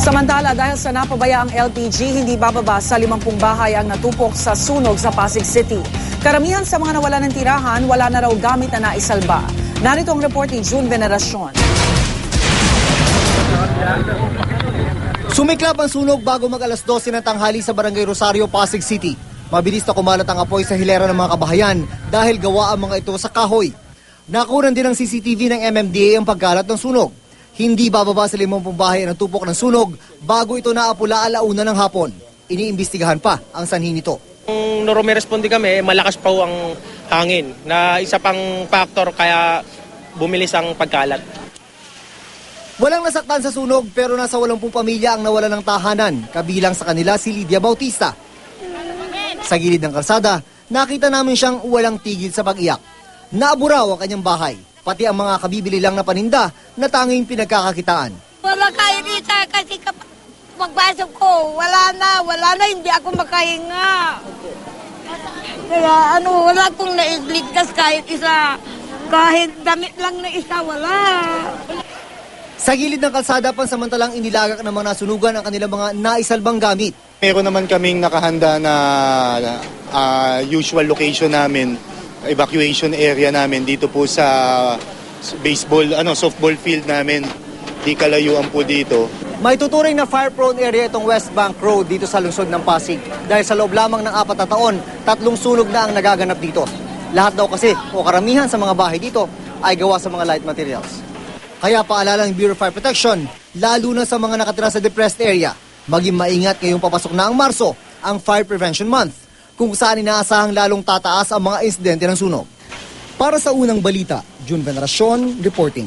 Samantala, dahil sa napabayaang LPG, hindi bababa sa 50 bahay ang natupok sa sunog sa Pasig City. Karamihan sa mga nawala ng tirahan, wala na raw gamit na naisalba. Narito ang report ni June Veneracion. Sumiklap ang sunog bago mag-alas 12 ng tanghali sa Barangay Rosario, Pasig City. Mabilis na kumalat ang apoy sa hilera ng mga kabahayan dahil gawa ang mga ito sa kahoy. Nakunan din ng CCTV ng MMDA ang pagkalat ng sunog. Hindi bababa sa 50 bahay ang tupok ng sunog bago ito naapula alauna ng hapon. Iniimbestigahan pa ang sanhi nito. Nung rumiresponde kami, malakas pa ang hangin na isa pang factor kaya bumilis ang pagkalat. Walang nasaktan sa sunog pero nasa 80 pamilya ang nawala ng tahanan, kabilang sa kanila si Lydia Bautista. Sa gilid ng kalsada, nakita namin siyang walang tigil sa pag-iyak. Naaburaw ang kanyang bahay, pati ang mga kabibili lang na paninda na tanging pinagkakakitaan. Wala kaya dito kasi magpasok ko, wala na, hindi ako makahinga. Kaya wala akong naisligtas kahit isa, kahit damit lang na isa, wala. Sa gilid ng kalsada, pansamantalang inilagak ng mga nasunugan ang kanilang mga naisalbang gamit. Meron naman kaming nakahanda na usual location namin, evacuation area namin dito po sa softball field namin. Di kalayuan po dito. May tuturing na fire-prone area itong West Bank Road dito sa lungsod ng Pasig. Dahil sa loob lamang ng 4 na taon, 3 sunog na ang nagaganap dito. Lahat daw kasi o karamihan sa mga bahay dito ay gawa sa mga light materials. Kaya paalala ng Bureau of Fire Protection, lalo na sa mga nakatira sa depressed area, maging maingat ngayong papasok na ang Marso, ang Fire Prevention Month, kung saan inaasahang lalong tataas ang mga insidente ng sunog. Para sa unang balita, June Veneracion reporting.